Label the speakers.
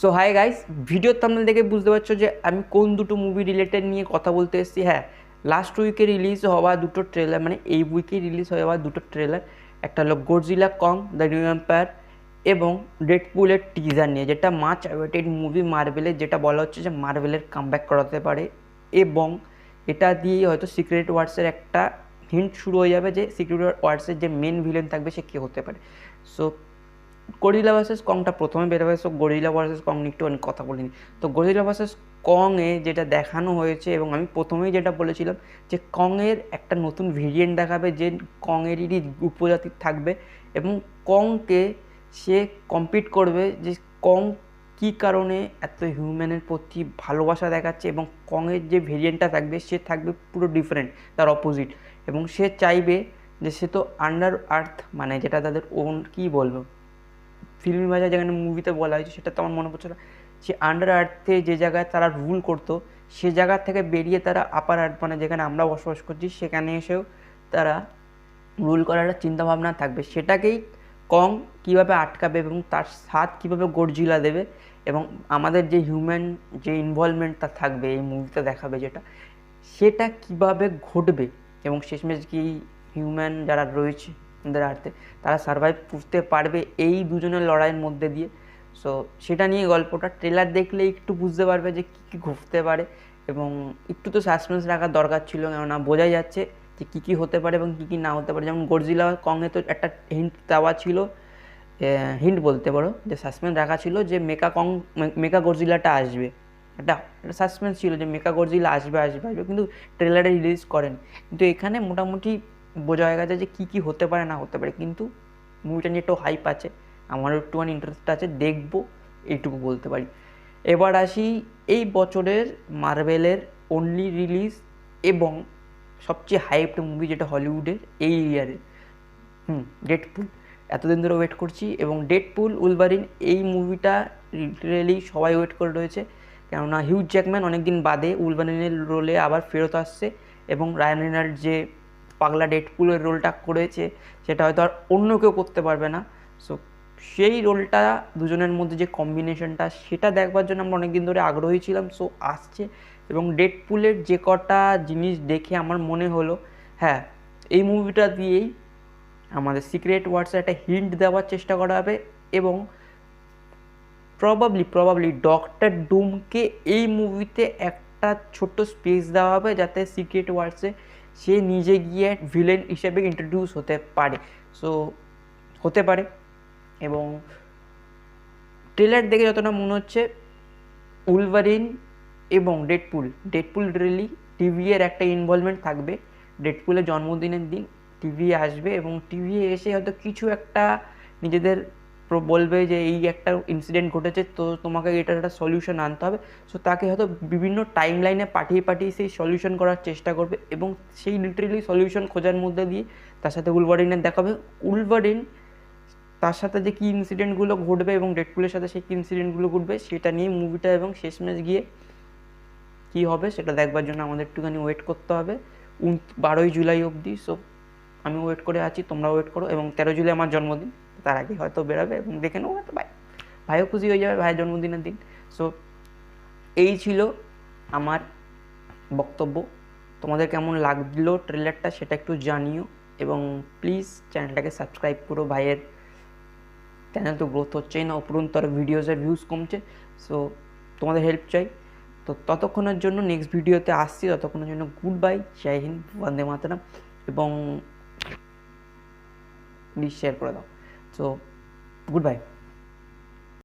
Speaker 1: So hi guys, ভিডিওর thumbnail দেখে বুঝতে পারছো যে আমি কোন দুটো মুভি রিলেটেড নিয়ে কথা বলতে এসেছি। হ্যাঁ, লাস্ট উইকে রিলিজ হওয়া দুটো ট্রেলার, মানে এই উইকে রিলিজ হয়ে যাওয়া দুটো ট্রেলার, একটা হলো Godzilla Kong the new empire এবং ডেডপুলের টিজার নিয়ে, যেটা মাচ অ্যাওয়েটেড মুভি মার্ভেলের, যেটা বলা হচ্ছে যে মার্ভেলের কামব্যাক করাতে পারে। এবং এটা দিয়েই হয়তো সিক্রেট ওয়ার্সের একটা হিন্ট শুরু হয়ে যাবে যে সিক্রেট ওয়ার্সের যে মেন ভিলেন থাকবে সে কে হতে পারে। সো গরিলা ভার্সেস কংটা প্রথমে বেরোবে, সো গরিলা ভার্সেস কং নিয়ে একটু অনেক কথা বলিনি। তো গরিলা ভার্সেস কংয়ে যেটা দেখানো হয়েছে, এবং আমি প্রথমেই যেটা বলেছিলাম যে কংয়ের একটা নতুন ভেরিয়েন্ট দেখাবে, যে কংয়েরই উপজাতি থাকবে এবং কংকে সে কম্পিট করবে যে কং কী কারণে এত হিউম্যানের প্রতি ভালোবাসা দেখাচ্ছে, এবং কংয়ের যে ভেরিয়েন্টটা থাকবে সে থাকবে পুরো ডিফারেন্ট, তার অপোজিট। এবং সে চাইবে যে সে তো আন্ডার আর্থ, মানে যেটা তাদের ওন, কী বলবো, ফিল্মি ভাষায় যেখানে মুভিতে বলা হয়েছে সেটা তো আমার মনে পড়ছে না, সে আন্ডার আর্থে যে জায়গায় তারা রুল করতো সে জায়গা থেকে বেরিয়ে তারা আপার আর্থ, মানে যেখানে আমরা বসবাস করছি সেখানে এসেও তারা রুল করার একটা চিন্তাভাবনা থাকবে। সেটাকেই কং কীভাবে আটকাবে এবং তার সাথ কীভাবে গডজিলা দেবে, এবং আমাদের যে হিউম্যান যে ইনভলভমেন্টটা থাকবে এই মুভিতে দেখাবে যেটা, সেটা কিভাবে ঘটবে এবং শেষমেশ কি হিউম্যান যারা রয়েছে আমাদের আর্থে তারা সার্ভাইভ করতে পারবে এই দুজনের লড়াইয়ের মধ্যে দিয়ে। সো সেটা নিয়ে গল্পটা, ট্রেলার দেখলে একটু বুঝতে পারবে যে কী কী ঘটতে পারে, এবং একটু তো সাসপেন্স রাখার দরকার ছিল, কেননা বোঝাই যাচ্ছে যে কী কী হতে পারে এবং কী কী না হতে পারে। যেমন গডজিলা কংয়ে তো একটা হিন্ট দেওয়া ছিল, হিন্ট বলতে পারো যে সাসপেন্স রাখা ছিল যে মেকা গডজিলাটা আসবে, একটা সাসপেন্স ছিল যে মেকা গডজিলা আসবে আসবে আসবে, কিন্তু ট্রেলারে রিলিজ করেন। কিন্তু এখানে মোটামুটি বোঝা হয়ে গেছে যে কী কী হতে পারে না হতে পারে, কিন্তু মুভিটা নিয়ে একটু হাইপ আছে, আমারও একটুখানি ইন্টারেস্ট আছে, দেখবো, এইটুকু বলতে পারি। এবার আসি এই বছরের মার্ভেলের অনলি রিলিজ এবং সবচেয়ে হাইপড মুভি যেটা হলিউডের এই ইয়ারে, ডেডপুল। এতদিন ধরে ওয়েট করছি, এবং ডেডপুল উলভারিন এই মুভিটা লিটারেলি সবাই ওয়েট করে রয়েছে, কেননা হিউজ জ্যাকম্যান অনেকদিন বাদে উলভারিনের রোলে আবার ফেরত আসছে, এবং রায়ান রেনল্ড যে পাগলা ডেডপুলের রোলটা করেছে সেটা হয়তো আর অন্য কেউ করতে পারবে না। সো সেই রোলটা, দুজনের মধ্যে যে কম্বিনেশনটা, সেটা দেখবার জন্য আমরা অনেকদিন ধরে আগ্রহী ছিলাম। সো আসছে, এবং ডেডপুলের যে কটা জিনিস দেখে আমার মনে হলো, হ্যাঁ, এই মুভিটা দিয়েই আমাদের সিক্রেট ওয়ার্সের একটা হিন্ট দেওয়ার চেষ্টা করা হবে, এবং প্রবাবলি ডক্টর ডুমকে এই মুভিতে একটা ছোট্ট স্পেস দেওয়া হবে যাতে সিক্রেট ওয়ার্সে সে নিজে গিয়ে ভিলেন হিসেবে ইন্ট্রোডিউস হতে পারে। সো হতে পারে, এবং ট্রেলার দেখে যতটা মনে হচ্ছে উলভারিন এবং ডেডপুল রিলি টিভিএর একটা ইনভলভমেন্ট থাকবে। ডেডপুলের জন্মদিনের দিন টিভি আসবে, এবং টিভি এসে হয়তো কিছু একটা নিজেদের বলবে যে এই একটা ইনসিডেন্ট ঘটেছে, তো তোমাকে এটার একটা সলিউশন আনতে হবে। সো তাকে হয়তো বিভিন্ন টাইম লাইনে পাঠিয়ে পাঠিয়ে সেই সলিউশন করার চেষ্টা করবে, এবং সেই লিটারেলি সলিউশন খোঁজার মধ্যে দিয়ে তার সাথে উলভারিনের দেখাবে। উলভারিন তার সাথে যে কী ইনসিডেন্টগুলো ঘটবে এবং ডেডপুলের সাথে সেই কী ইনসিডেন্টগুলো ঘটবে সেটা নিয়ে মুভিটা, এবং শেষমেশ গিয়ে কী হবে সেটা দেখবার জন্য আমাদের একটুখানি ওয়েট করতে হবে 12ই জুলাই অবধি। সো আমি ওয়েট করে আছি, তোমরা ওয়েট করো, এবং 13 জুলাই আমার জন্মদিন, তার আগে হয়তো বেরোবে এবং দেখে নেবো, হয়তো ভাইও খুশি হয়ে যাবে ভাইয়ের জন্মদিনের দিন। সো এই ছিল আমার বক্তব্য। তোমাদের কেমন লাগলো ট্রেলারটা সেটা একটু জানিও, এবং প্লিজ চ্যানেলটাকে সাবস্ক্রাইব করো। ভাইয়ের চ্যানেল তো গ্রোথ হচ্ছেই না, উপরন্তু তার ভিডিওসের ভিউজ কমছে। সো তোমাদের হেল্প চাই। তো ততক্ষণের জন্য নেক্সট ভিডিওতে আসছি, ততক্ষণের জন্য গুড বাই, জয় হিন্দ, বন্দে মাতরম, এবং প্লিজ শেয়ার করে দাও। So good bye.